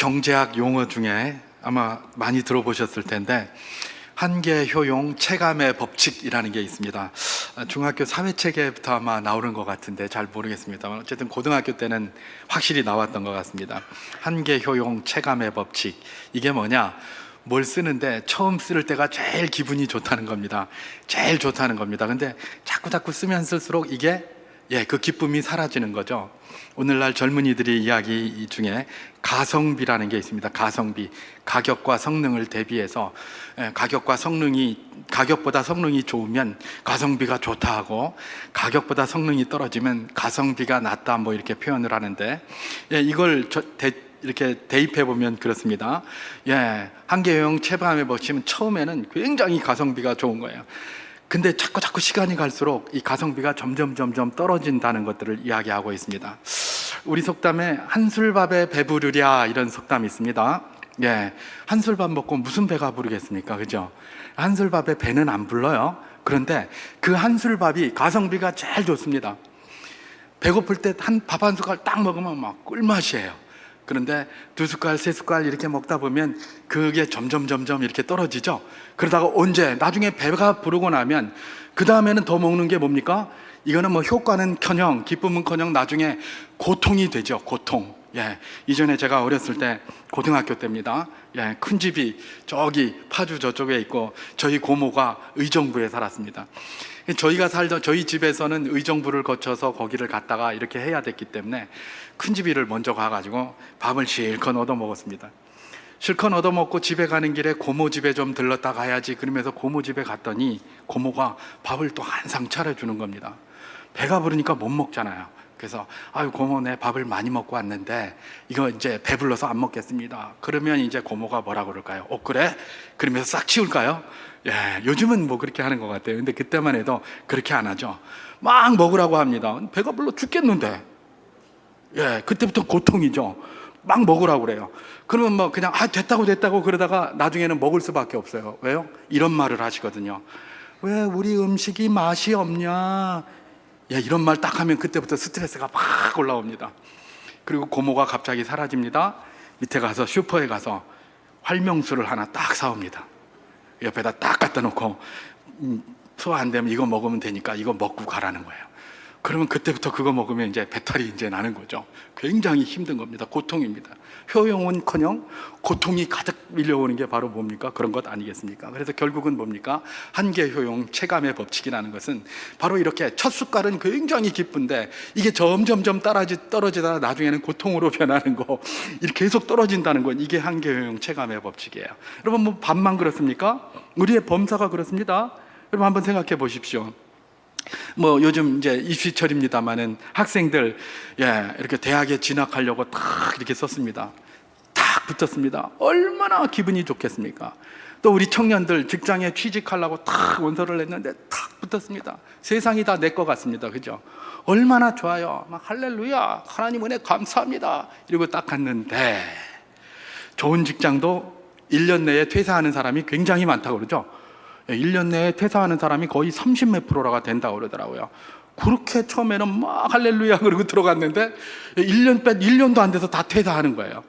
경제학 용어 중에 아마 많이 들어보셨을 텐데 한계, 효용, 체감의 법칙이라는 게 있습니다. 중학교 사회체계부터 아마 나오는 것 같은데 잘 모르겠습니다. 어쨌든 고등학교 때는 확실히 나왔던 것 같습니다. 한계, 효용, 체감의 법칙. 이게 뭐냐? 뭘 쓰는데 처음 쓸 때가 제일 기분이 좋다는 겁니다. 제일 좋다는 겁니다. 근데 자꾸 쓰면 쓸수록 이게 그 기쁨이 사라지는 거죠. 오늘날 젊은이들이 이야기 중에 가성비라는 게 있습니다. 가성비, 가격과 성능을 대비해서 가격보다 성능이 좋으면 가성비가 좋다 하고, 가격보다 성능이 떨어지면 가성비가 낮다, 뭐 이렇게 표현을 하는데, 이걸 이렇게 대입해 보면 그렇습니다. 한계효용 체감의 법칙은 처음에는 굉장히 가성비가 좋은 거예요. 근데 자꾸 시간이 갈수록 이 가성비가 점점 떨어진다는 것들을 이야기하고 있습니다. 우리 속담에 한술밥에 배부르랴, 이런 속담이 있습니다. 한술밥 먹고 무슨 배가 부르겠습니까? 그죠? 한술밥에 배는 안 불러요. 그런데 그 한술밥이 가성비가 제일 좋습니다. 배고플 때 밥 한 숟갈 딱 먹으면 막 꿀맛이에요. 그런데 두 숟갈, 세 숟갈 이렇게 먹다 보면 그게 점점 이렇게 떨어지죠. 그러다가 나중에 배가 부르고 나면 그 다음에는 더 먹는 게 뭡니까? 이거는 뭐 효과는커녕 기쁨은커녕 나중에 고통이 되죠. 고통. 이전에 제가 어렸을 때 고등학교 때입니다. 큰 집이 저기 파주 저쪽에 있고 저희 고모가 의정부에 살았습니다. 저희가 살던 저희 집에서는 의정부를 거쳐서 거기를 갔다가 이렇게 해야 됐기 때문에 큰 집이를 먼저 가가지고 밥을 실컷 얻어 먹었습니다. 실컷 얻어 먹고 집에 가는 길에 고모 집에 좀 들렀다 가야지 그러면서 고모 집에 갔더니 고모가 밥을 또 한 상 차려주는 겁니다. 배가 부르니까 못 먹잖아요. 그래서 아유 고모, 내 밥을 많이 먹고 왔는데 이거 이제 배불러서 안 먹겠습니다. 그러면 이제 고모가 뭐라 그럴까요? 그래? 그러면서 싹 치울까요? 요즘은 뭐 그렇게 하는 것 같아요. 근데 그때만 해도 그렇게 안 하죠. 막 먹으라고 합니다. 배가 불러 죽겠는데. 그때부터 고통이죠. 막 먹으라고 그래요. 그러면 뭐 그냥 됐다고 그러다가 나중에는 먹을 수밖에 없어요. 왜요? 이런 말을 하시거든요. 왜 우리 음식이 맛이 없냐? 이런 말 딱 하면 그때부터 스트레스가 막 올라옵니다. 그리고 고모가 갑자기 사라집니다. 밑에 가서 슈퍼에 가서 활명수를 하나 딱 사옵니다. 옆에다 딱 갖다 놓고 소화 안 되면 이거 먹으면 되니까 이거 먹고 가라는 거예요. 그러면 그때부터 그거 먹으면 이제 배탈이 이제 나는 거죠. 굉장히 힘든 겁니다. 고통입니다. 효용은커녕 고통이 가득 밀려오는 게 바로 뭡니까? 그런 것 아니겠습니까? 그래서 결국은 뭡니까? 한계, 효용, 체감의 법칙이라는 것은 바로 이렇게 첫 숟갈은 굉장히 기쁜데 이게 점점 떨어지다가 나중에는 고통으로 변하는 거, 이렇게 계속 떨어진다는 건 이게 한계, 효용, 체감의 법칙이에요. 여러분, 뭐 밥만 그렇습니까? 우리의 범사가 그렇습니다. 여러분 한번 생각해 보십시오. 뭐 요즘 이제 입시철입니다만은 학생들 이렇게 대학에 진학하려고 딱 이렇게 썼습니다. 딱 붙었습니다. 얼마나 기분이 좋겠습니까? 또 우리 청년들 직장에 취직하려고 딱 원서를 냈는데 딱 붙었습니다. 세상이 다 내 것 같습니다. 그죠? 얼마나 좋아요. 막 할렐루야, 하나님 은혜 감사합니다, 이러고 딱 갔는데 좋은 직장도 1년 내에 퇴사하는 사람이 굉장히 많다고 그러죠. 1년 내에 퇴사하는 사람이 거의 30몇 프로가 된다고 그러더라고요. 그렇게 처음에는 막 할렐루야 그러고 들어갔는데 1년도 안 돼서 다 퇴사하는 거예요.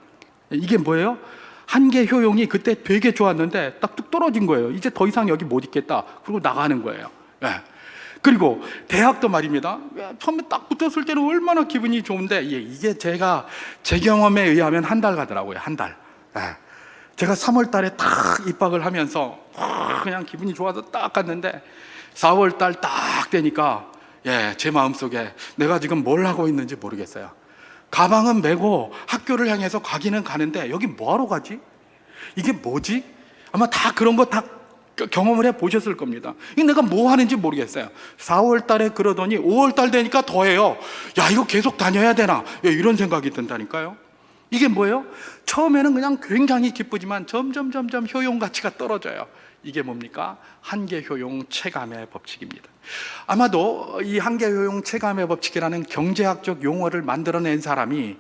이게 뭐예요? 한계, 효용이 그때 되게 좋았는데 딱 뚝 떨어진 거예요. 이제 더 이상 여기 못 있겠다. 그리고 나가는 거예요. 그리고 대학도 말입니다. 처음에 딱 붙었을 때는 얼마나 기분이 좋은데 이게 제 경험에 의하면 한 달 가더라고요. 한 달. 제가 3월 달에 딱 입학을 하면서 그냥 기분이 좋아서 딱 갔는데 4월 달 딱 되니까 제 마음속에 내가 지금 뭘 하고 있는지 모르겠어요. 가방은 메고 학교를 향해서 가기는 가는데 여기 뭐하러 가지? 이게 뭐지? 아마 다 그런 거 다 경험을 해보셨을 겁니다. 내가 뭐 하는지 모르겠어요. 4월 달에 그러더니 5월 달 되니까 더해요. 이거 계속 다녀야 되나? 이런 생각이 든다니까요. 이게 뭐예요? 처음에는 그냥 굉장히 기쁘지만 점점 효용 가치가 떨어져요. 이게 뭡니까? 한계, 효용, 체감의 법칙입니다. 아마도 이 한계, 효용, 체감의 법칙이라는 경제학적 용어를 만들어낸 사람이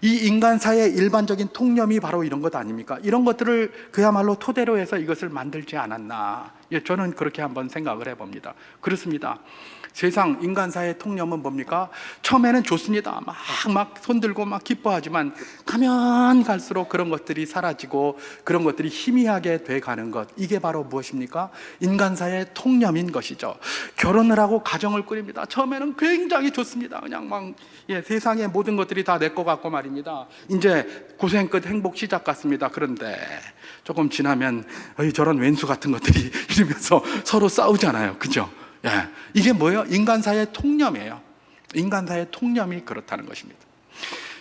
이 인간사의 일반적인 통념이 바로 이런 것 아닙니까? 이런 것들을 그야말로 토대로 해서 이것을 만들지 않았나, 예, 저는 그렇게 한번 생각을 해봅니다. 그렇습니다. 세상 인간사의 통념은 뭡니까? 처음에는 좋습니다. 막 손들고 막 기뻐하지만 가면 갈수록 그런 것들이 사라지고 그런 것들이 희미하게 돼가는 것, 이게 바로 무엇입니까? 인간사의 통념인 것이죠. 결혼을 하고 가정을 꾸립니다. 처음에는 굉장히 좋습니다. 그냥 막 세상의 모든 것들이 다 내 것 같고 말입니다. 이제 고생 끝 행복 시작 같습니다. 그런데 조금 지나면 저런 왼수 같은 것들이 이러면서 서로 싸우잖아요. 그죠? 이게 뭐예요? 인간사의 통념이에요. 인간사의 통념이 그렇다는 것입니다.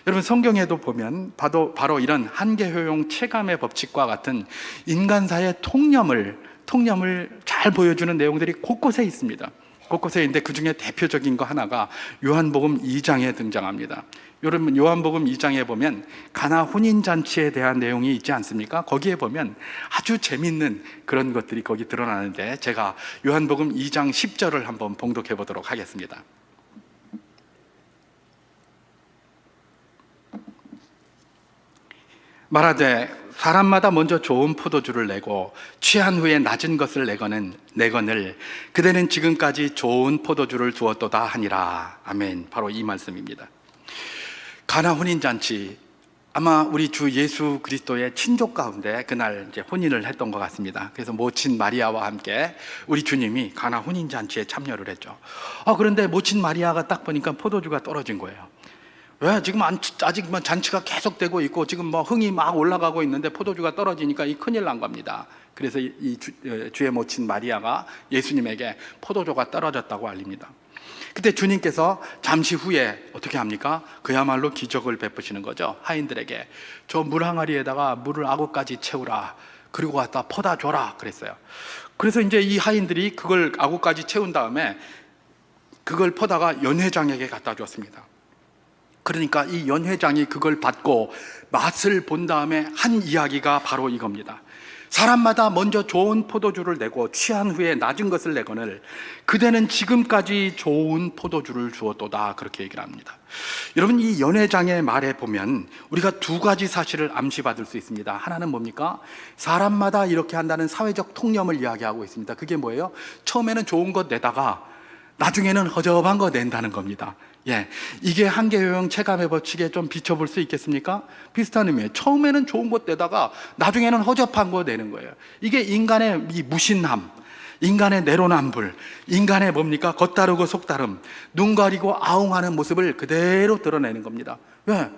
여러분, 성경에도 보면 바로 이런 한계효용 체감의 법칙과 같은 인간사의 통념을 잘 보여주는 내용들이 곳곳에 있습니다. 곳곳에 있는데 그 중에 대표적인 거 하나가 요한복음 2장에 등장합니다. 여러분, 요한복음 2장에 보면 가나 혼인잔치에 대한 내용이 있지 않습니까? 거기에 보면 아주 재밌는 그런 것들이 거기 드러나는데, 제가 요한복음 2장 10절을 한번 봉독해 보도록 하겠습니다. 말하되 사람마다 먼저 좋은 포도주를 내고 취한 후에 낮은 것을 내거늘 그대는 지금까지 좋은 포도주를 두었도다 하니라. 아멘. 바로 이 말씀입니다. 가나 혼인잔치, 아마 우리 주 예수 그리스도의 친족 가운데 그날 이제 혼인을 했던 것 같습니다. 그래서 모친 마리아와 함께 우리 주님이 가나 혼인잔치에 참여를 했죠. 그런데 모친 마리아가 딱 보니까 포도주가 떨어진 거예요. 왜? 지금 아직 잔치가 계속되고 있고 지금 흥이 막 올라가고 있는데 포도주가 떨어지니까 이 큰일 난 겁니다. 그래서 주의 모친 마리아가 예수님에게 포도주가 떨어졌다고 알립니다. 그때 주님께서 잠시 후에 어떻게 합니까? 그야말로 기적을 베푸시는 거죠. 하인들에게 저 물 항아리에다가 물을 아구까지 채우라, 그리고 갖다 퍼다 줘라 그랬어요. 그래서 이제 이 하인들이 그걸 아구까지 채운 다음에 그걸 퍼다가 연회장에게 갖다 줬습니다. 그러니까 이 연회장이 그걸 받고 맛을 본 다음에 한 이야기가 바로 이겁니다. 사람마다 먼저 좋은 포도주를 내고 취한 후에 낮은 것을 내거늘 그대는 지금까지 좋은 포도주를 주었도다, 그렇게 얘기를 합니다. 여러분, 이 연회장의 말에 보면 우리가 두 가지 사실을 암시받을 수 있습니다. 하나는 뭡니까? 사람마다 이렇게 한다는 사회적 통념을 이야기하고 있습니다. 그게 뭐예요? 처음에는 좋은 것 내다가 나중에는 허접한 거 낸다는 겁니다. 이게 한계효용 체감의 법칙에 좀 비춰볼 수 있겠습니까? 비슷한 의미예요. 처음에는 좋은 것 내다가 나중에는 허접한 거 내는 거예요. 이게 인간의 이 무신함, 인간의 내로남불, 인간의 뭡니까? 겉다르고 속다름, 눈 가리고 아웅하는 모습을 그대로 드러내는 겁니다. 왜?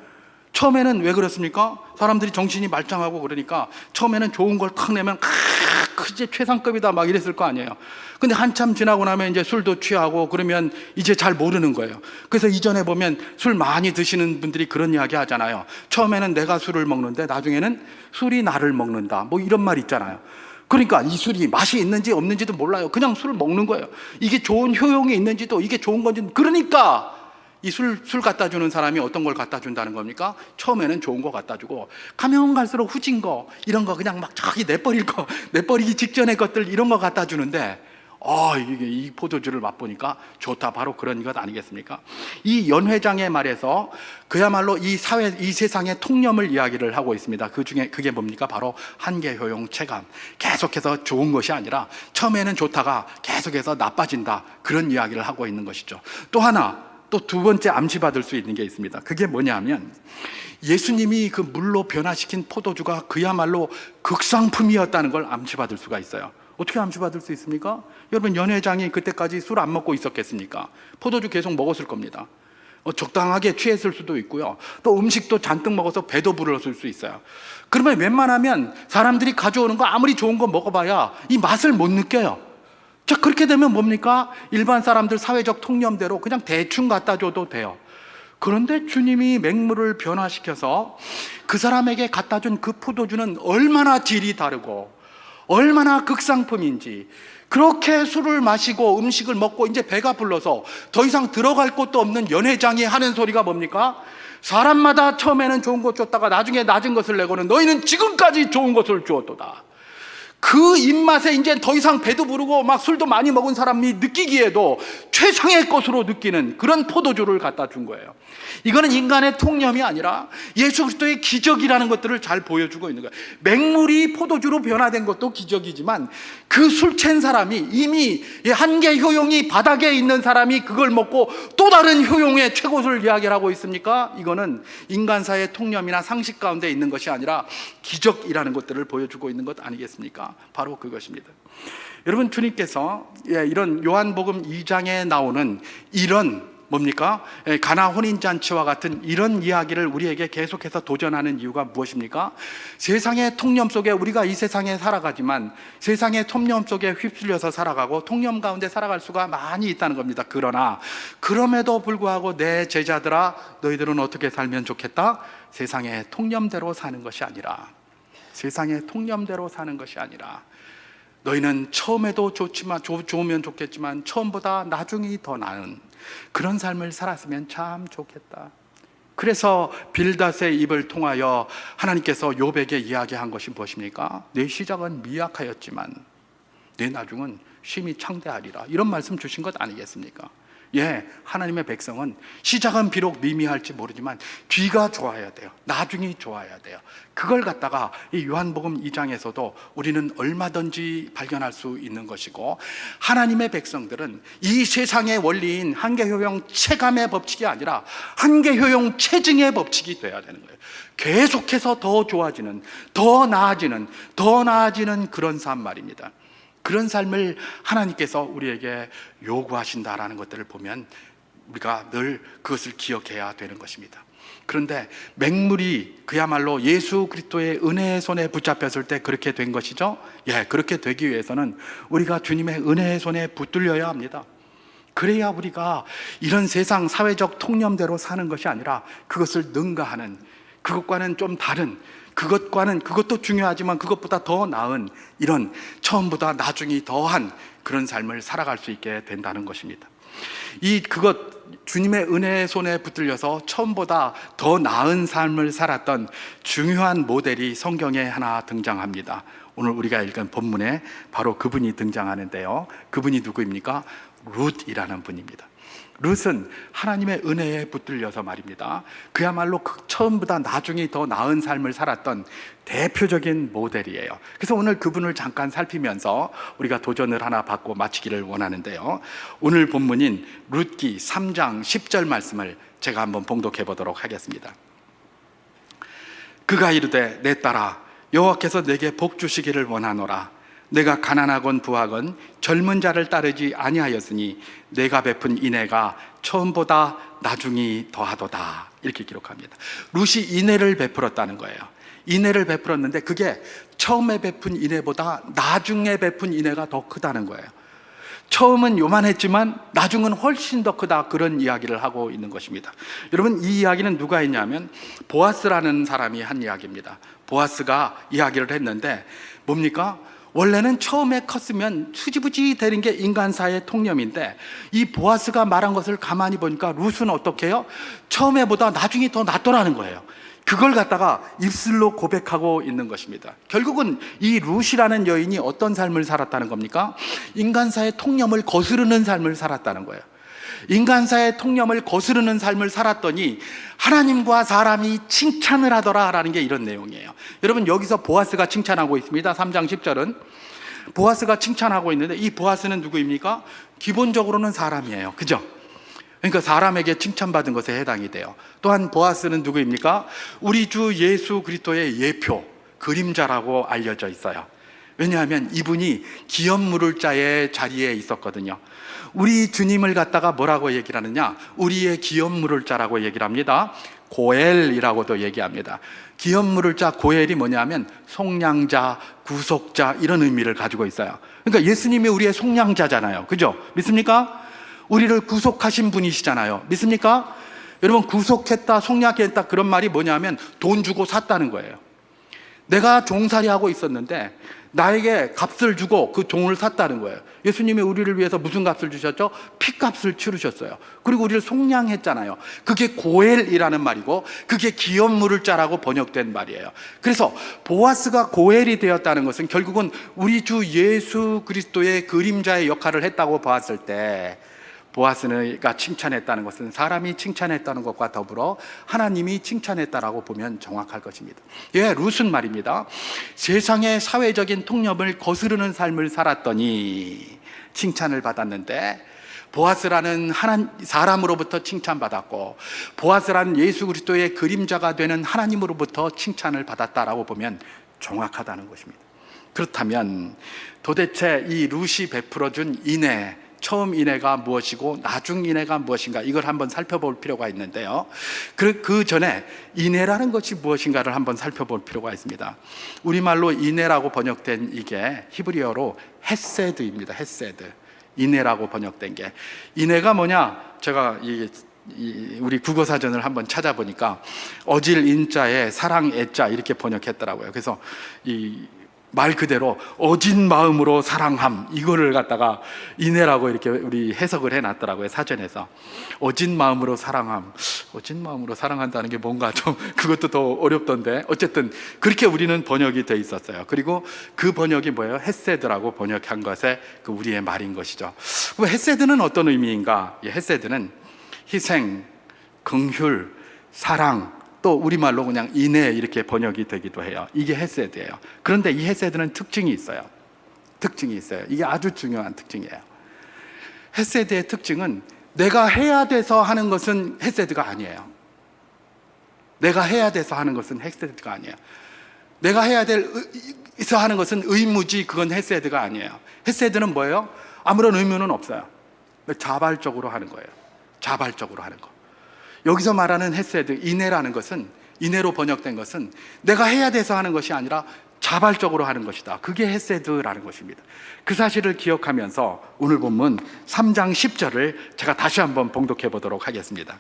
처음에는 왜 그렇습니까? 사람들이 정신이 말짱하고 그러니까 처음에는 좋은 걸 탁 내면 이제 최상급이다 막 이랬을 거 아니에요. 근데 한참 지나고 나면 이제 술도 취하고 그러면 이제 잘 모르는 거예요. 그래서 이전에 보면 술 많이 드시는 분들이 그런 이야기 하잖아요. 처음에는 내가 술을 먹는데 나중에는 술이 나를 먹는다, 뭐 이런 말 있잖아요. 그러니까 이 술이 맛이 있는지 없는지도 몰라요. 그냥 술을 먹는 거예요. 이게 좋은 효용이 있는지도, 이게 좋은 건지. 그러니까 이 술 갖다 주는 사람이 어떤 걸 갖다 준다는 겁니까? 처음에는 좋은 거 갖다 주고 가면 갈수록 후진 거, 이런 거 그냥 막 저기 내버리기 직전의 것들, 이런 거 갖다 주는데 이게 이 포도주를 맛보니까 좋다, 바로 그런 것 아니겠습니까? 이 연회장의 말에서 그야말로 이 세상의 통념을 이야기를 하고 있습니다. 그 중에 그게 뭡니까? 바로 한계효용 체감. 계속해서 좋은 것이 아니라 처음에는 좋다가 계속해서 나빠진다, 그런 이야기를 하고 있는 것이죠. 또 두 번째 암시받을 수 있는 게 있습니다. 그게 뭐냐면 예수님이 그 물로 변화시킨 포도주가 그야말로 극상품이었다는 걸 암시받을 수가 있어요. 어떻게 암시받을 수 있습니까? 여러분, 연회장이 그때까지 술 안 먹고 있었겠습니까? 포도주 계속 먹었을 겁니다. 적당하게 취했을 수도 있고요. 또 음식도 잔뜩 먹어서 배도 불렀을 수 있어요. 그러면 웬만하면 사람들이 가져오는 거 아무리 좋은 거 먹어봐야 이 맛을 못 느껴요. 자, 그렇게 되면 뭡니까? 일반 사람들 사회적 통념대로 그냥 대충 갖다 줘도 돼요. 그런데 주님이 맹물을 변화시켜서 그 사람에게 갖다 준 그 포도주는 얼마나 질이 다르고 얼마나 극상품인지, 그렇게 술을 마시고 음식을 먹고 이제 배가 불러서 더 이상 들어갈 곳도 없는 연회장이 하는 소리가 뭡니까? 사람마다 처음에는 좋은 것 줬다가 나중에 낮은 것을 내고는 너희는 지금까지 좋은 것을 주었도다. 그 입맛에 이제 더 이상 배도 부르고 막 술도 많이 먹은 사람이 느끼기에도 최상의 것으로 느끼는 그런 포도주를 갖다 준 거예요. 이거는 인간의 통념이 아니라 예수 그리스도의 기적이라는 것들을 잘 보여주고 있는 거예요. 맹물이 포도주로 변화된 것도 기적이지만 그 술 취한 사람이 이미 한계 효용이 바닥에 있는 사람이 그걸 먹고 또 다른 효용의 최고를 이야기를 하고 있습니까? 이거는 인간사의 통념이나 상식 가운데 있는 것이 아니라 기적이라는 것들을 보여주고 있는 것 아니겠습니까? 바로 그것입니다. 여러분, 주님께서 이런 요한복음 2장에 나오는 이런 뭡니까? 가나 혼인잔치와 같은 이런 이야기를 우리에게 계속해서 도전하는 이유가 무엇입니까? 세상의 통념 속에 우리가 이 세상에 살아가지만 세상의 통념 속에 휩쓸려서 살아가고 통념 가운데 살아갈 수가 많이 있다는 겁니다. 그러나 그럼에도 불구하고 내 제자들아, 너희들은 어떻게 살면 좋겠다? 세상의 통념대로 사는 것이 아니라, 세상의 통념대로 사는 것이 아니라, 너희는 처음에도 좋으면 좋겠지만 처음보다 나중이 더 나은 그런 삶을 살았으면 참 좋겠다. 그래서 빌닷의 입을 통하여 하나님께서 욥에게 이야기한 것이 무엇입니까? 내 시작은 미약하였지만 내 나중은 심히 창대하리라. 이런 말씀 주신 것 아니겠습니까? 하나님의 백성은 시작은 비록 미미할지 모르지만 뒤가 좋아야 돼요. 나중이 좋아야 돼요. 그걸 갖다가 이 요한복음 2장에서도 우리는 얼마든지 발견할 수 있는 것이고, 하나님의 백성들은 이 세상의 원리인 한계효용 체감의 법칙이 아니라 한계효용 체증의 법칙이 돼야 되는 거예요. 계속해서 더 좋아지는, 더 나아지는 그런 삶 말입니다. 그런 삶을 하나님께서 우리에게 요구하신다라는 것들을 보면 우리가 늘 그것을 기억해야 되는 것입니다. 그런데 맹물이 그야말로 예수 그리스도의 은혜의 손에 붙잡혔을 때 그렇게 된 것이죠. 그렇게 되기 위해서는 우리가 주님의 은혜의 손에 붙들려야 합니다. 그래야 우리가 이런 세상 사회적 통념대로 사는 것이 아니라 그것을 능가하는, 그것과는 좀 다른, 그것도 중요하지만 그것보다 더 나은 이런 처음보다 나중이 더한 그런 삶을 살아갈 수 있게 된다는 것입니다. 주님의 은혜의 손에 붙들려서 처음보다 더 나은 삶을 살았던 중요한 모델이 성경에 하나 등장합니다. 오늘 우리가 읽은 본문에 바로 그분이 등장하는데요. 그분이 누구입니까? 룻이라는 분입니다. 룻은 하나님의 은혜에 붙들려서 말입니다, 그야말로 처음보다 나중이 더 나은 삶을 살았던 대표적인 모델이에요. 그래서 오늘 그분을 잠깐 살피면서 우리가 도전을 하나 받고 마치기를 원하는데요, 오늘 본문인 룻기 3장 10절 말씀을 제가 한번 봉독해 보도록 하겠습니다. 그가 이르되 내 딸아, 여호와께서 내게 복 주시기를 원하노라. 내가 가난하건 부하건 젊은 자를 따르지 아니하였으니 내가 베푼 인애가 처음보다 나중이 더하도다. 이렇게 기록합니다. 룻이 인애를 베풀었다는 거예요. 인애를 베풀었는데 그게 처음에 베푼 인애보다 나중에 베푼 인애가 더 크다는 거예요. 처음은 요만했지만 나중은 훨씬 더 크다, 그런 이야기를 하고 있는 것입니다. 여러분, 이 이야기는 누가 했냐면 보아스라는 사람이 한 이야기입니다. 보아스가 이야기를 했는데 뭡니까? 원래는 처음에 컸으면 수지부지 되는 게 인간사의 통념인데 이 보아스가 말한 것을 가만히 보니까 룻은 어떻게 해요? 처음에보다 나중이 더 낫더라는 거예요. 그걸 갖다가 입술로 고백하고 있는 것입니다. 결국은 이 룻이라는 여인이 어떤 삶을 살았다는 겁니까? 인간사의 통념을 거스르는 삶을 살았다는 거예요. 인간사의 통념을 거스르는 삶을 살았더니 하나님과 사람이 칭찬을 하더라라는 게 이런 내용이에요. 여러분, 여기서 보아스가 칭찬하고 있습니다. 3장 10절은 보아스가 칭찬하고 있는데 이 보아스는 누구입니까? 기본적으로는 사람이에요. 그죠? 그러니까 사람에게 칭찬받은 것에 해당이 돼요. 또한 보아스는 누구입니까? 우리 주 예수 그리스도의 예표, 그림자라고 알려져 있어요. 왜냐하면 이분이 기업 물을 자의 자리에 있었거든요. 우리 주님을 갖다가 뭐라고 얘기를 하느냐? 우리의 기업 물을 자라고 얘기를 합니다. 고엘이라고도 얘기합니다. 기업 물을 자 고엘이 뭐냐면 속량자, 구속자, 이런 의미를 가지고 있어요. 그러니까 예수님이 우리의 속량자잖아요. 그죠? 믿습니까? 우리를 구속하신 분이시잖아요. 믿습니까? 여러분, 구속했다, 속량했다, 그런 말이 뭐냐면 돈 주고 샀다는 거예요. 내가 종살이하고 있었는데 나에게 값을 주고 그 종을 샀다는 거예요. 예수님이 우리를 위해서 무슨 값을 주셨죠? 피값을 치르셨어요. 그리고 우리를 속량했잖아요. 그게 고엘이라는 말이고, 그게 기업 물을 자라고 번역된 말이에요. 그래서 보아스가 고엘이 되었다는 것은 결국은 우리 주 예수 그리스도의 그림자의 역할을 했다고 보았을 때, 보아스가 칭찬했다는 것은 사람이 칭찬했다는 것과 더불어 하나님이 칭찬했다라고 보면 정확할 것입니다. 예, 룻은 말입니다. 세상의 사회적인 통념을 거스르는 삶을 살았더니 칭찬을 받았는데, 보아스라는 사람으로부터 칭찬받았고, 보아스라는 예수 그리스도의 그림자가 되는 하나님으로부터 칭찬을 받았다라고 보면 정확하다는 것입니다. 그렇다면 도대체 이 룻이 베풀어준 인애, 처음 인애가 무엇이고 나중 인애가 무엇인가, 이걸 한번 살펴볼 필요가 있는데요. 그 전에 인애라는 것이 무엇인가를 한번 살펴볼 필요가 있습니다. 우리말로 인애라고 번역된 이게 히브리어로 헤세드입니다. 헤세드. 인애라고 번역된 게, 인애가 뭐냐, 제가 우리 국어사전을 한번 찾아보니까 어질 인자에 사랑 애자 이렇게 번역했더라고요. 그래서 말 그대로 어진 마음으로 사랑함, 이거를 갖다가 인애라고 이렇게 우리 해석을 해놨더라고요, 사전에서. 어진 마음으로 사랑함, 어진 마음으로 사랑한다는 게 뭔가 좀 그것도 더 어렵던데, 어쨌든 그렇게 우리는 번역이 돼 있었어요. 그리고 그 번역이 뭐예요? 헤세드라고 번역한 것에 그 우리의 말인 것이죠. 그럼 헤세드는 어떤 의미인가? 헤세드는 희생, 긍휼, 사랑, 또 우리말로 그냥 인애 이렇게 번역이 되기도 해요. 이게 헤세드예요. 그런데 이 헤세드는 특징이 있어요. 이게 아주 중요한 특징이에요. 헤세드의 특징은 내가 해야 돼서 하는 것은 헤세드가 아니에요. 내가 해야 돼서 하는 것은 헤세드가 아니에요. 내가 해야 돼서 하는 것은 의무지, 그건 헤세드가 아니에요. 헤세드는 뭐예요? 아무런 의무는 없어요. 자발적으로 하는 거예요. 자발적으로 하는 거. 여기서 말하는 헤세드, 인애라는 것은, 인애로 번역된 것은 내가 해야 돼서 하는 것이 아니라 자발적으로 하는 것이다. 그게 헤세드라는 것입니다. 그 사실을 기억하면서 오늘 본문 3장 10절을 제가 다시 한번 봉독해 보도록 하겠습니다.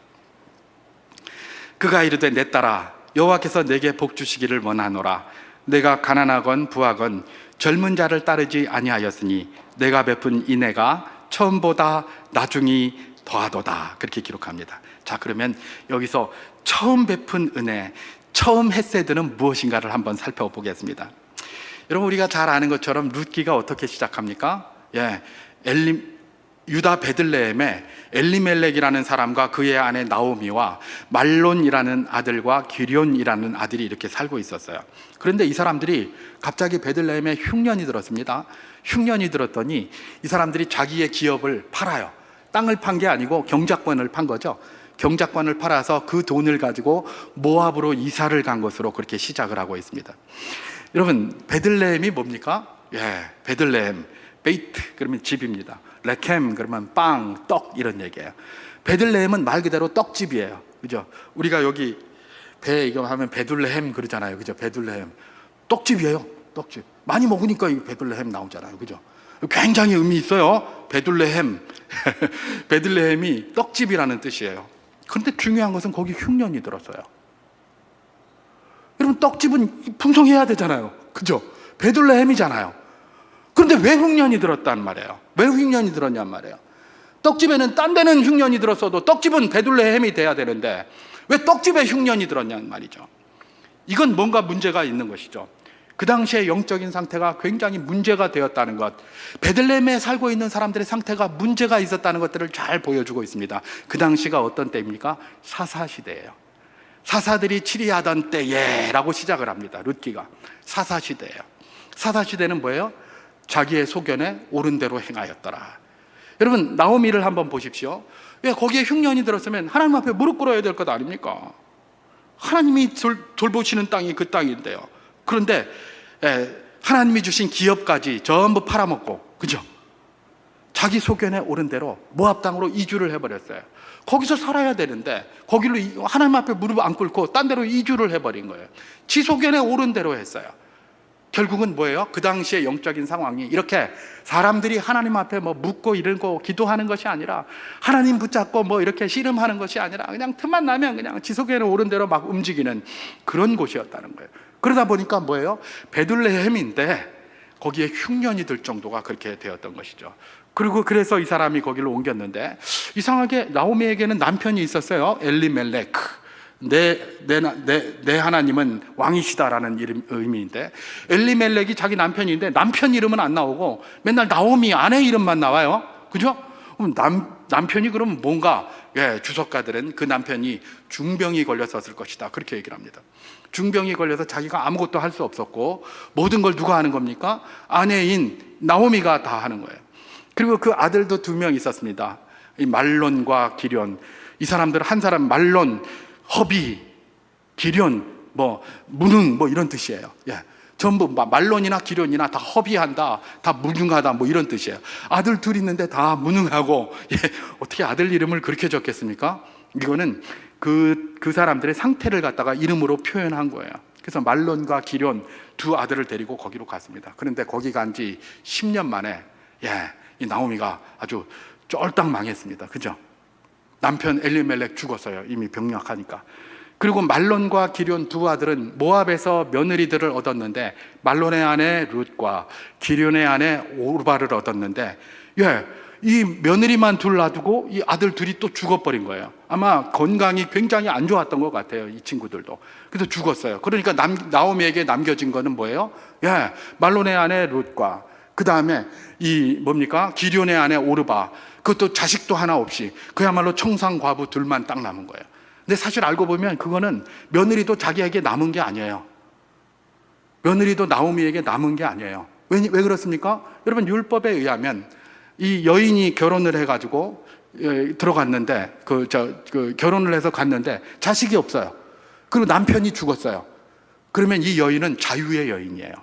그가 이르되 내 딸아, 여호와께서 내게 복 주시기를 원하노라. 내가 가난하건 부하건 젊은 자를 따르지 아니하였으니 내가 베푼 인애가 처음보다 나중이 더하도다. 그렇게 기록합니다. 자, 그러면 여기서 처음 베푼 은혜, 처음 헤세드는 무엇인가를 한번 살펴보겠습니다. 여러분, 우리가 잘 아는 것처럼 룻기가 어떻게 시작합니까? 유다 베들레헴에 엘리멜렉이라는 사람과 그의 아내 나오미와 말론이라는 아들과 기럧이라는 아들이 이렇게 살고 있었어요. 그런데 이 사람들이 갑자기 베들레헴에 흉년이 들었습니다. 흉년이 들었더니 이 사람들이 자기의 기업을 팔아요. 땅을 판 게 아니고 경작권을 판 거죠. 경작권을 팔아서 그 돈을 가지고 모압으로 이사를 간 것으로 그렇게 시작을 하고 있습니다. 여러분, 베들레헴이 뭡니까? 베들레헴, 베이트 그러면 집입니다. 레켐 그러면 빵, 떡 이런 얘기예요. 베들레헴은 말 그대로 떡집이에요. 그죠? 우리가 여기 이거 하면 베들레헴 그러잖아요. 그죠? 베들레헴. 떡집이에요. 떡집. 많이 먹으니까 이 베들레헴 나오잖아요. 그죠? 굉장히 의미 있어요. 베들레헴. 베들레헴이 떡집이라는 뜻이에요. 그런데 중요한 것은 거기 흉년이 들었어요. 여러분, 떡집은 풍성해야 되잖아요. 그죠? 베들레헴이잖아요. 그런데 왜 흉년이 들었단 말이에요? 왜 흉년이 들었냔 말이에요. 떡집에는 딴 데는 흉년이 들었어도 떡집은 베들레헴이 돼야 되는데 왜 떡집에 흉년이 들었냔 말이죠. 이건 뭔가 문제가 있는 것이죠. 그 당시의 영적인 상태가 굉장히 문제가 되었다는 것, 베들레헴에 살고 있는 사람들의 상태가 문제가 있었다는 것들을 잘 보여주고 있습니다. 그 당시가 어떤 때입니까? 사사시대예요. 사사들이 치리하던 때에 라고 시작을 합니다. 룻기가. 사사시대예요. 사사시대는 뭐예요? 자기의 소견에 옳은 대로 행하였더라. 여러분, 나오미를 한번 보십시오. 왜 거기에 흉년이 들었으면 하나님 앞에 무릎 꿇어야 될 것 아닙니까? 하나님이 돌보시는 땅이 그 땅인데요. 그런데 하나님이 주신 기업까지 전부 팔아먹고, 그죠? 자기 소견에 옳은 대로 모압 땅으로 이주를 해버렸어요. 거기서 살아야 되는데 거기로 하나님 앞에 무릎 안 꿇고 딴 데로 이주를 해버린 거예요. 지 소견에 옳은 대로 했어요. 결국은 뭐예요? 그 당시의 영적인 상황이 이렇게 사람들이 하나님 앞에 뭐 묻고 이러고 기도하는 것이 아니라, 하나님 붙잡고 뭐 이렇게 씨름하는 것이 아니라 그냥 틈만 나면 그냥 지 소견에 옳은 대로 막 움직이는 그런 곳이었다는 거예요. 그러다 보니까 뭐예요? 베들레헴인데 거기에 흉년이 들 정도가 그렇게 되었던 것이죠. 그리고 그래서 이 사람이 거기를 옮겼는데, 이상하게 나오미에게는 남편이 있었어요. 엘리멜렉. 내 하나님은 왕이시다라는 의미인데, 엘리멜렉이 자기 남편인데 남편 이름은 안 나오고 맨날 나오미 아내 이름만 나와요. 그죠? 그럼 남편이 그럼 뭔가, 주석가들은 그 남편이 중병이 걸렸었을 것이다, 그렇게 얘기를 합니다. 중병이 걸려서 자기가 아무것도 할 수 없었고, 모든 걸 누가 하는 겁니까? 아내인 나오미가 다 하는 거예요. 그리고 그 아들도 2명 있었습니다. 이 말론과 기련. 이 사람들 한 사람 말론, 허비, 기련, 무능, 이런 뜻이에요. 전부 말론이나 기련이나 다 허비한다, 다 무능하다, 이런 뜻이에요. 아들 2 있는데 다 무능하고, 어떻게 아들 이름을 그렇게 적겠습니까? 이거는 그 사람들의 상태를 갖다가 이름으로 표현한 거예요. 그래서 말론과 기련 2 아들을 데리고 거기로 갔습니다. 그런데 거기 간 지 10년 만에, 이 나오미가 아주 쫄딱 망했습니다. 그죠? 남편 엘리멜렉 죽었어요. 이미 병약하니까. 그리고 말론과 기련 2 아들은 모압에서 며느리들을 얻었는데, 말론의 아내 룻과 기련의 아내 오르바를 얻었는데, 이 며느리만 2 놔두고 이 아들 2이 또 죽어버린 거예요. 아마 건강이 굉장히 안 좋았던 것 같아요, 이 친구들도. 그래서 죽었어요. 그러니까 나오미에게 남겨진 거는 뭐예요? 말론의 아내 룻과, 그 다음에 기련의 아내 오르바, 그것도 자식도 하나 없이 그야말로 청산과부 2만 딱 남은 거예요. 근데 사실 알고 보면 그거는 며느리도 자기에게 남은 게 아니에요. 며느리도 나오미에게 남은 게 아니에요. 왜 그렇습니까? 여러분, 율법에 의하면 이 여인이 결혼을 해가지고 들어갔는데, 결혼을 해서 갔는데 자식이 없어요. 그리고 남편이 죽었어요. 그러면 이 여인은 자유의 여인이에요.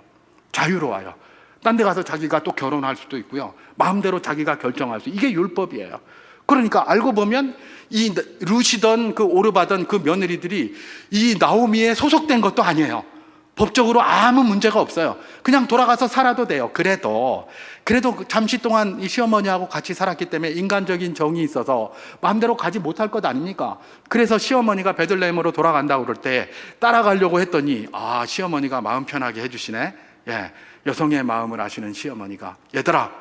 자유로워요. 딴 데 가서 자기가 또 결혼할 수도 있고요, 마음대로 자기가 결정할 수, 이게 율법이에요. 그러니까 알고 보면 이 룻이던 그 오르바던 그 며느리들이 이 나오미에 소속된 것도 아니에요. 법적으로 아무 문제가 없어요. 그냥 돌아가서 살아도 돼요. 그래도 잠시 동안 이 시어머니하고 같이 살았기 때문에 인간적인 정이 있어서 마음대로 가지 못할 것 아닙니까? 그래서 시어머니가 베들레헴으로 돌아간다고 그럴 때 따라가려고 했더니, 시어머니가 마음 편하게 해주시네. 여성의 마음을 아시는 시어머니가, 얘들아,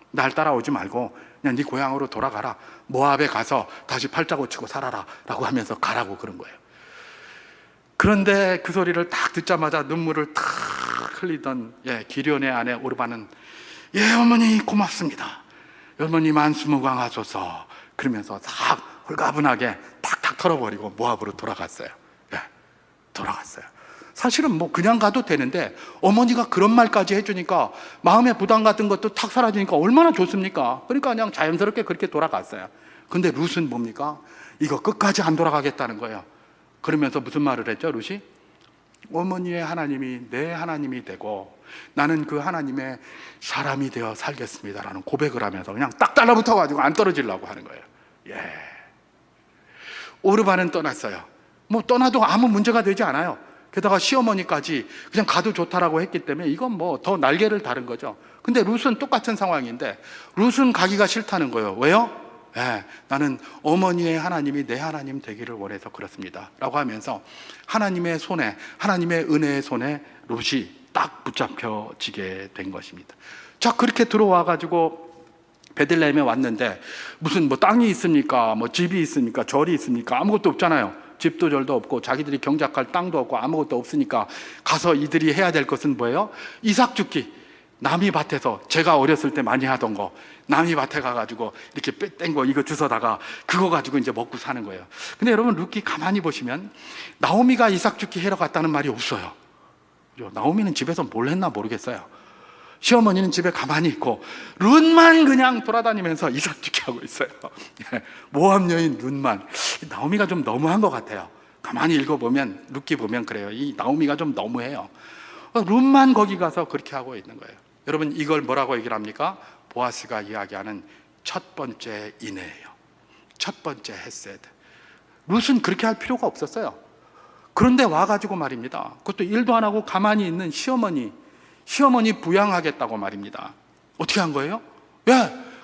날 따라오지 말고 그냥 네 고향으로 돌아가라. 모압에 가서 다시 팔자 고치고 살아라 라고 하면서 가라고 그런 거예요. 그런데 그 소리를 딱 듣자마자 눈물을 탁 흘리던 기련의 아내 오르바는, 어머니 고맙습니다, 어머니 만수무강하소서, 그러면서 싹 홀가분하게 탁탁 털어버리고 모압으로 돌아갔어요. 돌아갔어요. 사실은 그냥 가도 되는데 어머니가 그런 말까지 해주니까 마음의 부담 같은 것도 탁 사라지니까 얼마나 좋습니까? 그러니까 그냥 자연스럽게 그렇게 돌아갔어요. 근데 룻은 뭡니까? 이거 끝까지 안 돌아가겠다는 거예요. 그러면서 무슨 말을 했죠, 룻이? 어머니의 하나님이 내 하나님이 되고 나는 그 하나님의 사람이 되어 살겠습니다라는 고백을 하면서 그냥 딱 달라붙어가지고 안 떨어지려고 하는 거예요. 오르바는 떠났어요. 떠나도 아무 문제가 되지 않아요. 게다가 시어머니까지 그냥 가도 좋다라고 했기 때문에 이건 더 날개를 다른 거죠. 근데 룻은 똑같은 상황인데 룻은 가기가 싫다는 거예요. 왜요? 나는 어머니의 하나님이 내 하나님 되기를 원해서 그렇습니다 라고 하면서 하나님의 손에, 하나님의 은혜의 손에 룻이 딱 붙잡혀지게 된 것입니다. 자, 그렇게 들어와 가지고 베들레헴에 왔는데 무슨 땅이 있습니까? 집이 있습니까? 절이 있습니까? 아무것도 없잖아요. 집도 절도 없고 자기들이 경작할 땅도 없고 아무것도 없으니까 가서 이들이 해야 될 것은 뭐예요? 이삭 줍기. 나미밭에서 제가 어렸을 때 많이 하던 거, 나미밭에 가가지고 이렇게 뺀 거 이거 주워다가 그거 가지고 이제 먹고 사는 거예요. 근데 여러분, 룻기 가만히 보시면 나오미가 이삭 줍기 해러 갔다는 말이 없어요. 나오미는 집에서 뭘 했나 모르겠어요. 시어머니는 집에 가만히 있고 룻만 그냥 돌아다니면서 이삭 줍기 하고 있어요. 모압 여인 룻만. 나오미가 좀 너무한 것 같아요. 가만히 읽어보면, 룻기 보면 그래요. 이 나오미가 좀 너무해요. 룻만 거기 가서 그렇게 하고 있는 거예요. 여러분, 이걸 뭐라고 얘기를 합니까? 보아스가 이야기하는 첫 번째 인애예요. 첫 번째 헤세드. 룻은 그렇게 할 필요가 없었어요. 그런데 와가지고 말입니다, 그것도 일도 안 하고 가만히 있는 시어머니 부양하겠다고 말입니다. 어떻게 한 거예요?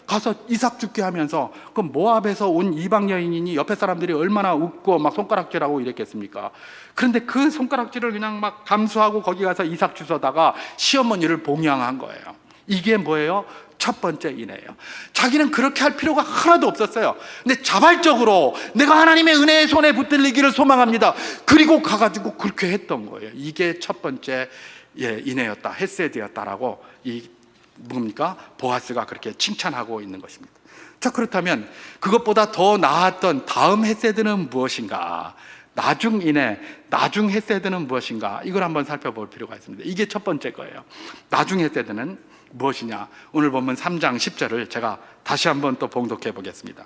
가서 이삭 죽게 하면서 그 모압에서 온 이방 여인이니 옆에 사람들이 얼마나 웃고 막 손가락질하고 이랬겠습니까? 그런데 그 손가락질을 그냥 막 감수하고 거기 가서 이삭 주워다가 시어머니를 봉양한 거예요. 이게 뭐예요? 첫 번째 인애예요. 자기는 그렇게 할 필요가 하나도 없었어요. 근데 자발적으로 내가 하나님의 은혜의 손에 붙들리기를 소망합니다. 그리고 가가지고 그렇게 했던 거예요. 이게 첫 번째 인애였다, 헤세드였다라고 이 뭡니까? 보아스가 그렇게 칭찬하고 있는 것입니다. 자, 그렇다면 그것보다 더 나았던 다음 헤세드는 무엇인가? 나중 인애, 나중 헤세드는 무엇인가? 이걸 한번 살펴볼 필요가 있습니다. 이게 첫 번째 거예요. 나중 헤세드는 무엇이냐? 오늘 본문 3장 10절을 제가 다시 한번 또 봉독해 보겠습니다.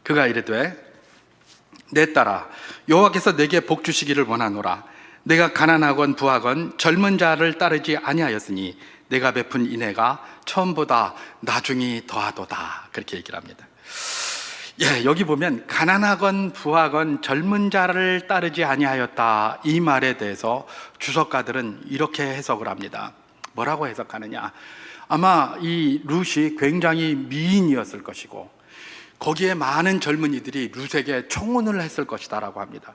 그가 이르되 내 딸아 여호와께서 내게 복 주시기를 원하노라. 내가 가난하건 부하건 젊은 자를 따르지 아니하였으니 내가 베푼 인애가 처음보다 나중이 더하도다. 그렇게 얘기를 합니다. 여기 보면 가난하건 부하건 젊은 자를 따르지 아니하였다, 이 말에 대해서 주석가들은 이렇게 해석을 합니다. 뭐라고 해석하느냐? 아마 이 룻이 굉장히 미인이었을 것이고 거기에 많은 젊은이들이 룻에게 청혼을 했을 것이다 라고 합니다.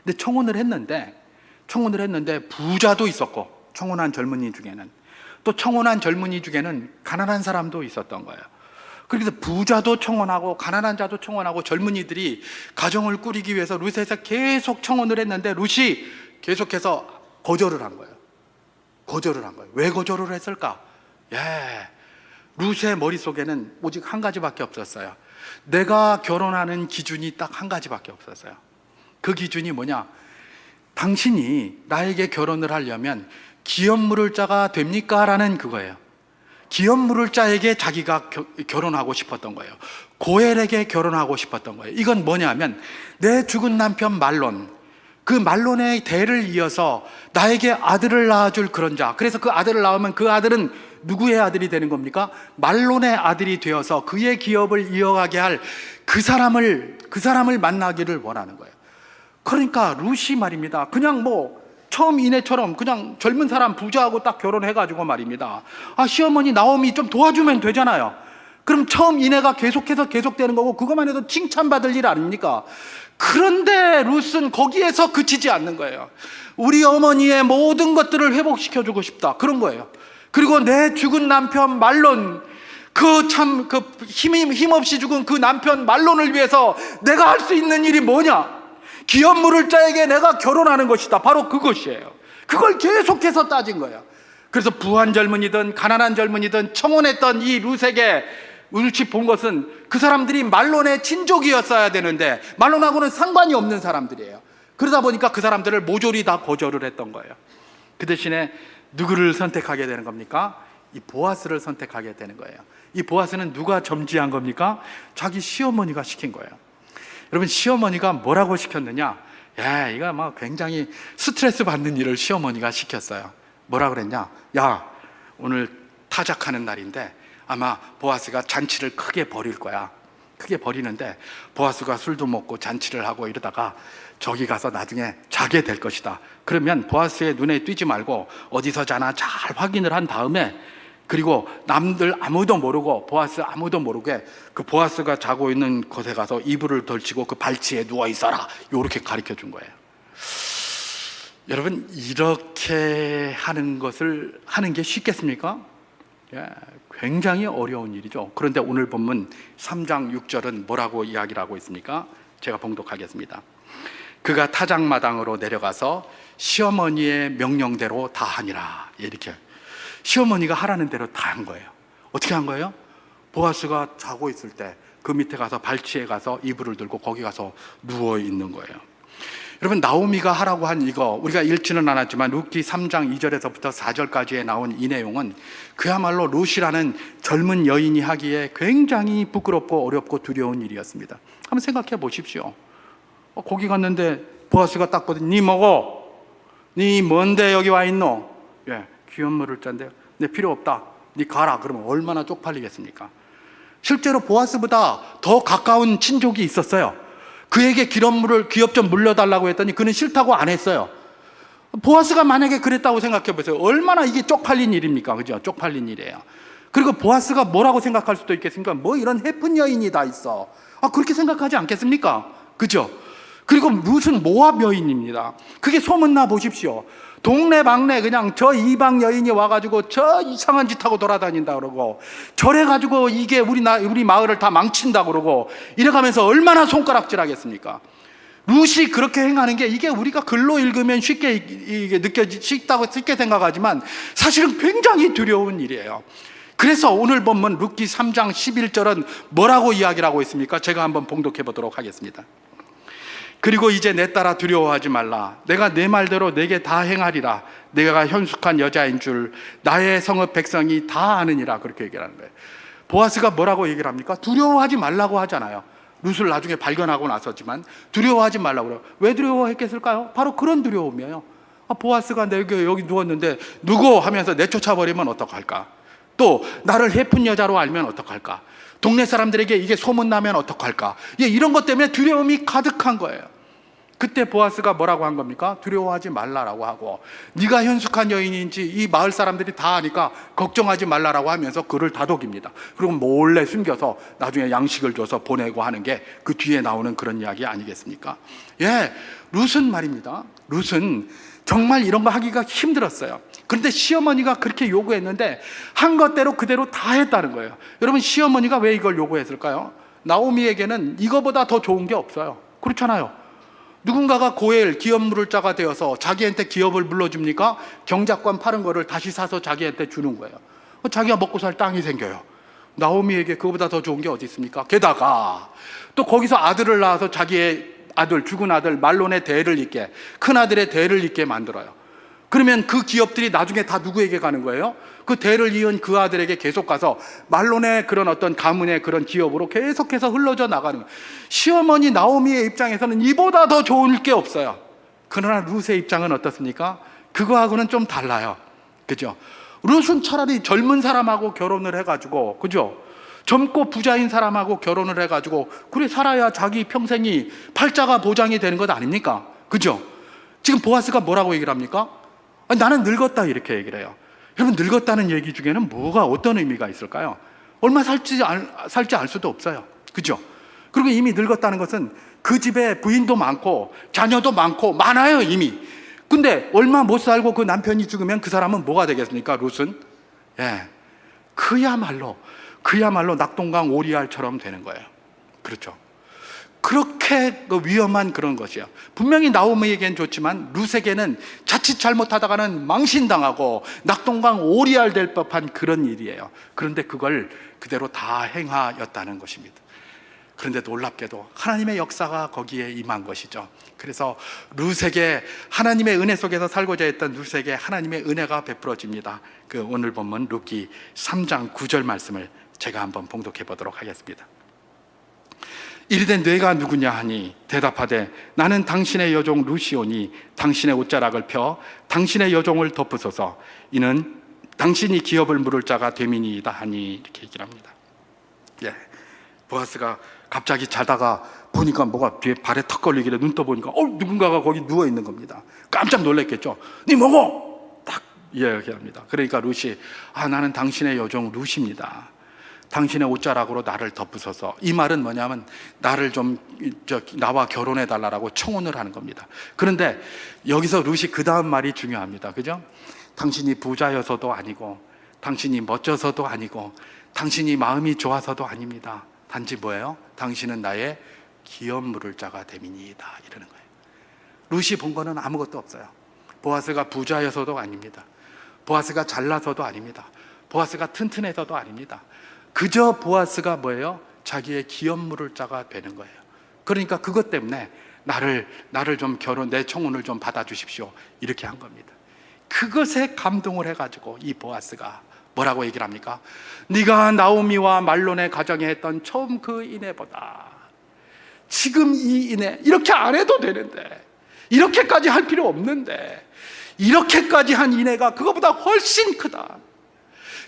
근데 청혼을 했는데 부자도 있었고, 청혼한 젊은이 중에는 또 청혼한 젊은이 중에는 가난한 사람도 있었던 거예요. 그래서 부자도 청혼하고 가난한 자도 청혼하고 젊은이들이 가정을 꾸리기 위해서 룻에서 계속 청혼을 했는데 룻이 계속해서 거절을 한 거예요. 왜 거절을 했을까? 룻의 머릿속에는 오직 한 가지밖에 없었어요. 내가 결혼하는 기준이 딱 한 가지밖에 없었어요. 그 기준이 뭐냐? 당신이 나에게 결혼을 하려면 기업 물을 자가 됩니까? 라는 그거예요. 기업 물을 자에게 자기가 결혼하고 싶었던 거예요. 고엘에게 결혼하고 싶었던 거예요. 이건 뭐냐면 내 죽은 남편 말론, 그 말론의 대를 이어서 나에게 아들을 낳아줄 그런 자. 그래서 그 아들을 낳으면 그 아들은 누구의 아들이 되는 겁니까? 말론의 아들이 되어서 그의 기업을 이어가게 할 그 사람을 만나기를 원하는 거예요. 그러니까 룻이 말입니다. 그냥 처음 이내처럼 그냥 젊은 사람 부자하고 딱 결혼해가지고 말입니다. 시어머니 나오미 좀 도와주면 되잖아요. 그럼 처음 이내가 계속되는 거고 그것만 해도 칭찬받을 일 아닙니까? 그런데 룻은 거기에서 그치지 않는 거예요. 우리 어머니의 모든 것들을 회복시켜주고 싶다, 그런 거예요. 그리고 내 죽은 남편 말론, 힘없이 죽은 그 남편 말론을 위해서 내가 할 수 있는 일이 뭐냐? 기업 물을 자에게 내가 결혼하는 것이다. 바로 그것이에요. 그걸 계속해서 따진 거예요. 그래서 부한 젊은이든 가난한 젊은이든 청혼했던 이 룻에게 룻이 본 것은 그 사람들이 말론의 친족이었어야 되는데 말론하고는 상관이 없는 사람들이에요. 그러다 보니까 그 사람들을 모조리 다 거절을 했던 거예요. 그 대신에 누구를 선택하게 되는 겁니까? 이 보아스를 선택하게 되는 거예요. 이 보아스는 누가 점지한 겁니까? 자기 시어머니가 시킨 거예요. 여러분, 시어머니가 뭐라고 시켰느냐? 이거 굉장히 스트레스 받는 일을 시어머니가 시켰어요. 뭐라 그랬냐? 오늘 타작하는 날인데 아마 보아스가 잔치를 크게 벌일 거야. 크게 벌이는데 보아스가 술도 먹고 잔치를 하고 이러다가 저기 가서 나중에 자게 될 것이다. 그러면 보아스의 눈에 띄지 말고 어디서 자나 잘 확인을 한 다음에, 그리고 남들 아무도 모르고 보아스 아무도 모르게 그 보아스가 자고 있는 곳에 가서 이불을 덜치고 그 발치에 누워 있어라, 이렇게 가르쳐 준 거예요. 여러분, 이렇게 하는 게 쉽겠습니까? 굉장히 어려운 일이죠. 그런데 오늘 본문 3장 6절은 뭐라고 이야기를 하고 있습니까? 제가 봉독하겠습니다. 그가 타작마당으로 내려가서 시어머니의 명령대로 다 하니라. 이렇게 시어머니가 하라는 대로 다 한 거예요. 어떻게 한 거예요? 보아스가 자고 있을 때 그 밑에 가서 발치에 가서 이불을 들고 거기 가서 누워 있는 거예요. 여러분, 나오미가 하라고 한 이거 우리가 읽지는 않았지만 룻기 3장 2절에서부터 4절까지에 나온 이 내용은 그야말로 룻이라는 젊은 여인이 하기에 굉장히 부끄럽고 어렵고 두려운 일이었습니다. 한번 생각해 보십시오. 거기 갔는데 보아스가 딱 보더니 니 먹어, 니 뭔데 여기 와 있노? 기업 물을 잔데 내 필요 없다, 니 가라. 그러면 얼마나 쪽팔리겠습니까? 실제로 보아스보다 더 가까운 친족이 있었어요. 그에게 기업 좀 물려달라고 했더니 그는 싫다고 안 했어요. 보아스가 만약에 그랬다고 생각해 보세요. 얼마나 이게 쪽팔린 일입니까? 그죠? 쪽팔린 일이에요. 그리고 보아스가 뭐라고 생각할 수도 있겠습니까? 뭐 이런 해픈 여인이 다 있어. 그렇게 생각하지 않겠습니까? 그죠? 그리고 룻은 모압 여인입니다. 그게 소문나 보십시오. 동네방네 그냥 저 이방 여인이 와가지고 저 이상한 짓 하고 돌아다닌다 그러고, 저래가지고 이게 우리 마을을 다 망친다 그러고, 이래가면서 얼마나 손가락질 하겠습니까? 룻이 그렇게 행하는 게, 이게 우리가 글로 읽으면 쉽게 이게 쉽다고 쉽게 생각하지만 사실은 굉장히 두려운 일이에요. 그래서 오늘 본문 룻기 3장 11절은 뭐라고 이야기를 하고 있습니까? 제가 한번 봉독해 보도록 하겠습니다. 그리고 이제 내 딸아 두려워하지 말라. 내가 내 말대로 내게 다 행하리라. 내가 현숙한 여자인 줄 나의 성읍 백성이 다 아느니라. 그렇게 얘기를 하는 거예요. 보아스가 뭐라고 얘기를 합니까? 두려워하지 말라고 하잖아요. 룻을 나중에 발견하고 나섰지만 두려워하지 말라고 그래요. 왜 두려워했겠을까요? 바로 그런 두려움이에요. 보아스가 내가 여기 누웠는데 누구 하면서 내쫓아버리면 어떡할까? 또 나를 예쁜 여자로 알면 어떡할까? 동네 사람들에게 이게 소문나면 어떡할까? 이런 것 때문에 두려움이 가득한 거예요. 그때 보아스가 뭐라고 한 겁니까? 두려워하지 말라라고 하고, 네가 현숙한 여인인지 이 마을 사람들이 다 아니까 걱정하지 말라라고 하면서 그를 다독입니다. 그리고 몰래 숨겨서 나중에 양식을 줘서 보내고 하는 게 그 뒤에 나오는 그런 이야기 아니겠습니까? 룻은 말입니다. 룻은 정말 이런 거 하기가 힘들었어요. 그런데 시어머니가 그렇게 요구했는데 한 것대로 그대로 다 했다는 거예요. 여러분, 시어머니가 왜 이걸 요구했을까요? 나오미에게는 이거보다 더 좋은 게 없어요. 그렇잖아요. 누군가가 고엘 기업물을자가 되어서 자기한테 기업을 물려줍니까? 경작권 파는 거를 다시 사서 자기한테 주는 거예요. 자기가 먹고 살 땅이 생겨요. 나오미에게 그거보다 더 좋은 게 어디 있습니까? 게다가 또 거기서 아들을 낳아서 자기의 아들, 죽은 아들 말론의 대를 잇게, 큰 아들의 대를 잇게 만들어요. 그러면 그 기업들이 나중에 다 누구에게 가는 거예요? 그 대를 이은 그 아들에게 계속 가서 말론의 그런 어떤 가문의 그런 기업으로 계속해서 흘러져 나가는 거예요. 시어머니 나오미의 입장에서는 이보다 더 좋을 게 없어요. 그러나 룻의 입장은 어떻습니까? 그거하고는 좀 달라요. 그죠? 룻은 차라리 젊은 사람하고 결혼을 해가지고, 그죠? 젊고 부자인 사람하고 결혼을 해가지고 그래 살아야 자기 평생이 팔자가 보장이 되는 것 아닙니까? 그죠? 지금 보아스가 뭐라고 얘기를 합니까? 나는 늙었다 이렇게 얘기를 해요. 여러분, 늙었다는 얘기 중에는 뭐가 어떤 의미가 있을까요? 얼마 살지 알 수도 없어요. 그죠? 그리고 이미 늙었다는 것은 그 집에 부인도 많고 자녀도 많아요 이미. 근데 얼마 못 살고 그 남편이 죽으면 그 사람은 뭐가 되겠습니까? 룻은 그야말로 낙동강 오리알처럼 되는 거예요. 그렇죠? 그렇게 위험한 그런 것이에요. 분명히 나오미에겐 좋지만 룻에게는 자칫 잘못하다가는 망신당하고 낙동강 오리알 될 법한 그런 일이에요. 그런데 그걸 그대로 다 행하였다는 것입니다. 그런데 놀랍게도 하나님의 역사가 거기에 임한 것이죠. 그래서 룻에게, 하나님의 은혜 속에서 살고자 했던 룻에게 하나님의 은혜가 베풀어집니다. 그 오늘 본문 룻기 3장 9절 말씀을 제가 한번 봉독해 보도록 하겠습니다. 이르되 내가 누구냐 하니 대답하되 나는 당신의 여종 룻이오니 당신의 옷자락을 펴 당신의 여종을 덮으소서. 이는 당신이 기업을 물을 자가 됨이니이다 하니, 이렇게 얘기를 합니다. 보아스가 갑자기 자다가 보니까 뭐가 뒤에 발에 턱 걸리길래 눈 떠보니까 누군가가 거기 누워 있는 겁니다. 깜짝 놀랐겠죠. 네 뭐고? 딱 이야기합니다. 그러니까 룻이 나는 당신의 여종 룻입니다. 당신의 옷자락으로 나를 덮으소서. 이 말은 뭐냐면 나를 좀 나와 결혼해 달라고 청혼을 하는 겁니다. 그런데 여기서 룻이 그 다음 말이 중요합니다. 그죠? 당신이 부자여서도 아니고 당신이 멋져서도 아니고 당신이 마음이 좋아서도 아닙니다. 단지 뭐예요? 당신은 나의 기업 물을 자가 됨이니이다, 이러는 거예요. 룻이 본 거는 아무것도 없어요. 보아스가 부자여서도 아닙니다. 보아스가 잘나서도 아닙니다. 보아스가 튼튼해서도 아닙니다. 그저 보아스가 뭐예요? 자기의 기업 물을 자가 되는 거예요. 그러니까 그것 때문에 나를 좀 내 청혼을 좀 받아주십시오, 이렇게 한 겁니다. 그것에 감동을 해가지고 이 보아스가 뭐라고 얘기를 합니까? 네가 나오미와 말론의 가정에 했던 처음 그 인애보다 지금 이 인애 이렇게 안 해도 되는데, 이렇게까지 할 필요 없는데, 이렇게까지 한 인애가 그거보다 훨씬 크다.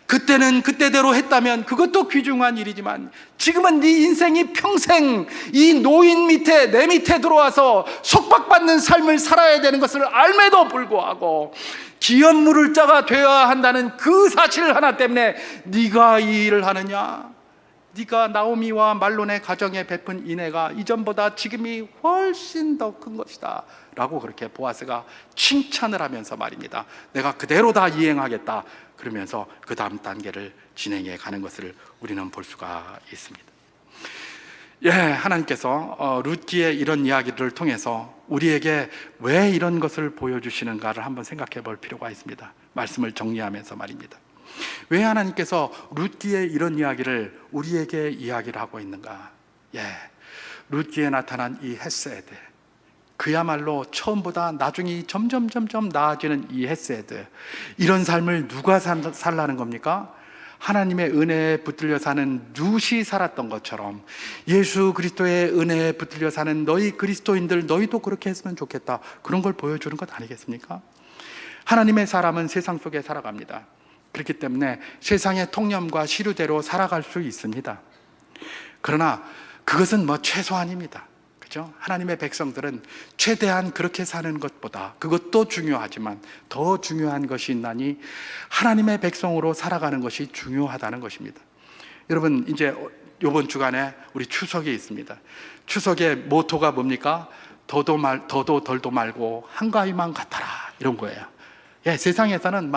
그때는 그때대로 했다면 그것도 귀중한 일이지만 지금은 네 인생이 평생 이 노인 밑에, 내 밑에 들어와서 속박받는 삶을 살아야 되는 것을 알매도 불구하고 기업 물을 자가 되어야 한다는 그 사실 하나 때문에 네가 이 일을 하느냐? 네가 나오미와 말론의 가정에 베푼 인애가 이전보다 지금이 훨씬 더 큰 것이다 라고 그렇게 보아스가 칭찬을 하면서 말입니다. 내가 그대로 다 이행하겠다 그러면서 그 다음 단계를 진행해 가는 것을 우리는 볼 수가 있습니다. 하나님께서 룻기의 이런 이야기를 통해서 우리에게 왜 이런 것을 보여주시는가를 한번 생각해 볼 필요가 있습니다. 말씀을 정리하면서 말입니다. 왜 하나님께서 룻기의 이런 이야기를 우리에게 이야기를 하고 있는가? 룻기에 나타난 이 헤세드, 그야말로 처음보다 나중이 점점 나아지는 이 헤세드, 이런 삶을 누가 살라는 겁니까? 하나님의 은혜에 붙들려 사는 룻이 살았던 것처럼 예수 그리스도의 은혜에 붙들려 사는 너희 그리스도인들, 너희도 그렇게 했으면 좋겠다, 그런 걸 보여주는 것 아니겠습니까? 하나님의 사람은 세상 속에 살아갑니다. 그렇기 때문에 세상의 통념과 시류대로 살아갈 수 있습니다. 그러나 그것은 최소한입니다. 그죠? 하나님의 백성들은 최대한 그렇게 사는 것보다, 그것도 중요하지만 더 중요한 것이 있나니 하나님의 백성으로 살아가는 것이 중요하다는 것입니다. 여러분, 이제 이번 주간에 우리 추석이 있습니다. 추석의 모토가 뭡니까? 더도 덜도 말고 한가위만 같아라, 이런 거예요. 세상에서는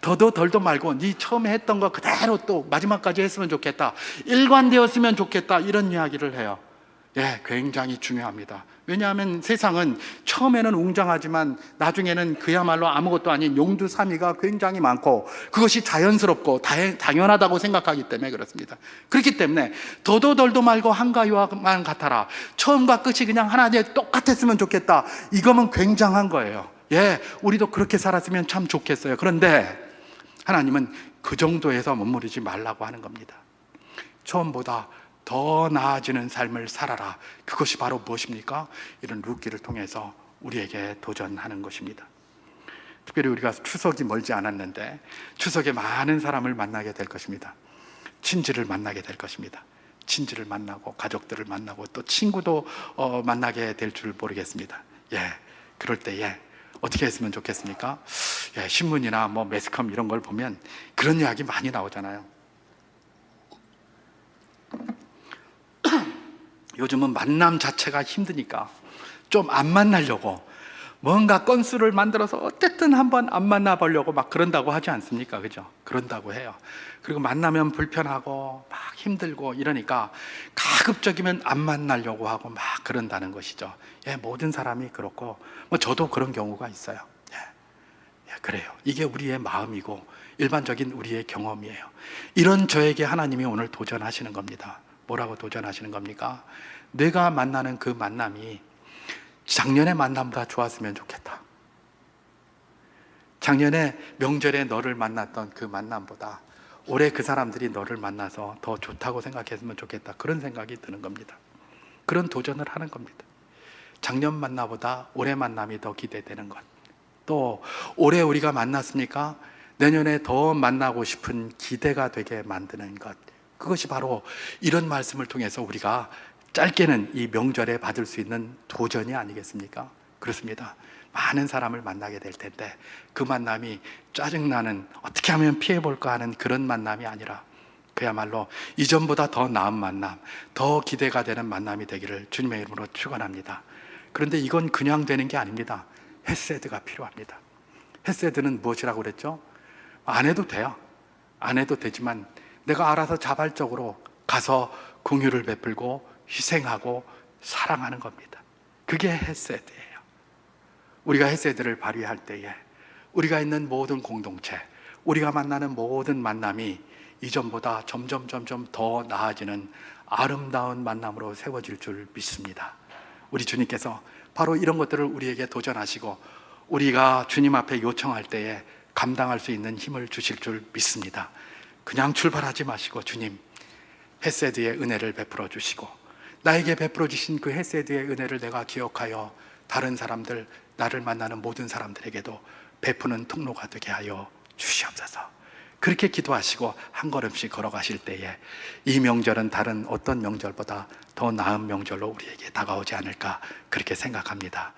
더도 덜도 말고 네 처음에 했던 거 그대로 또 마지막까지 했으면 좋겠다, 일관되었으면 좋겠다, 이런 이야기를 해요. 굉장히 중요합니다. 왜냐하면 세상은 처음에는 웅장하지만 나중에는 그야말로 아무것도 아닌 용두사미가 굉장히 많고 그것이 자연스럽고 당연하다고 생각하기 때문에 그렇습니다. 그렇기 때문에 더도 덜도 말고 한가위만 같아라, 처음과 끝이 그냥 하나님 똑같았으면 좋겠다, 이거면 굉장한 거예요. 우리도 그렇게 살았으면 참 좋겠어요. 그런데 하나님은 그 정도에서 머무르지 말라고 하는 겁니다. 처음보다 더 나아지는 삶을 살아라. 그것이 바로 무엇입니까? 이런 룻기를 통해서 우리에게 도전하는 것입니다. 특별히 우리가 추석이 멀지 않았는데 추석에 많은 사람을 만나게 될 것입니다. 친지를 만나게 될 것입니다. 친지를 만나고 가족들을 만나고 또 친구도 만나게 될 줄 모르겠습니다. 그럴 때에 어떻게 했으면 좋겠습니까? 신문이나 매스컴 이런 걸 보면 그런 이야기 많이 나오잖아요. 요즘은 만남 자체가 힘드니까 좀 안 만나려고 뭔가 건수를 만들어서 어쨌든 한번 안 만나보려고 그런다고 하지 않습니까? 그죠? 그런다고 해요. 그리고 만나면 불편하고 힘들고 이러니까 가급적이면 안 만나려고 하고 그런다는 것이죠. 모든 사람이 그렇고 저도 그런 경우가 있어요. 그래요. 이게 우리의 마음이고 일반적인 우리의 경험이에요. 이런 저에게 하나님이 오늘 도전하시는 겁니다. 뭐라고 도전하시는 겁니까? 내가 만나는 그 만남이 작년의 만남보다 좋았으면 좋겠다. 작년에 명절에 너를 만났던 그 만남보다 올해 그 사람들이 너를 만나서 더 좋다고 생각했으면 좋겠다, 그런 생각이 드는 겁니다. 그런 도전을 하는 겁니다. 작년 만남보다 올해 만남이 더 기대되는 것, 또 올해 우리가 만났으니까 내년에 더 만나고 싶은 기대가 되게 만드는 것, 그것이 바로 이런 말씀을 통해서 우리가 짧게는 이 명절에 받을 수 있는 도전이 아니겠습니까? 그렇습니다. 많은 사람을 만나게 될 텐데 그 만남이 짜증나는, 어떻게 하면 피해볼까 하는 그런 만남이 아니라 그야말로 이전보다 더 나은 만남, 더 기대가 되는 만남이 되기를 주님의 이름으로 축원합니다. 그런데 이건 그냥 되는 게 아닙니다. 헤세드가 필요합니다. 헤세드는 무엇이라고 그랬죠? 안 해도 돼요. 안 해도 되지만 내가 알아서 자발적으로 가서 긍휼을 베풀고 희생하고 사랑하는 겁니다. 그게 헤세드예요. 우리가 헤세드를 발휘할 때에 우리가 있는 모든 공동체, 우리가 만나는 모든 만남이 이전보다 점점 더 나아지는 아름다운 만남으로 세워질 줄 믿습니다. 우리 주님께서 바로 이런 것들을 우리에게 도전하시고 우리가 주님 앞에 요청할 때에 감당할 수 있는 힘을 주실 줄 믿습니다. 그냥 출발하지 마시고 주님, 헤세드의 은혜를 베풀어 주시고 나에게 베풀어 주신 그 헤세드의 은혜를 내가 기억하여 다른 사람들, 나를 만나는 모든 사람들에게도 베푸는 통로가 되게 하여 주시옵소서. 그렇게 기도하시고 한 걸음씩 걸어가실 때에 이 명절은 다른 어떤 명절보다 더 나은 명절로 우리에게 다가오지 않을까 그렇게 생각합니다.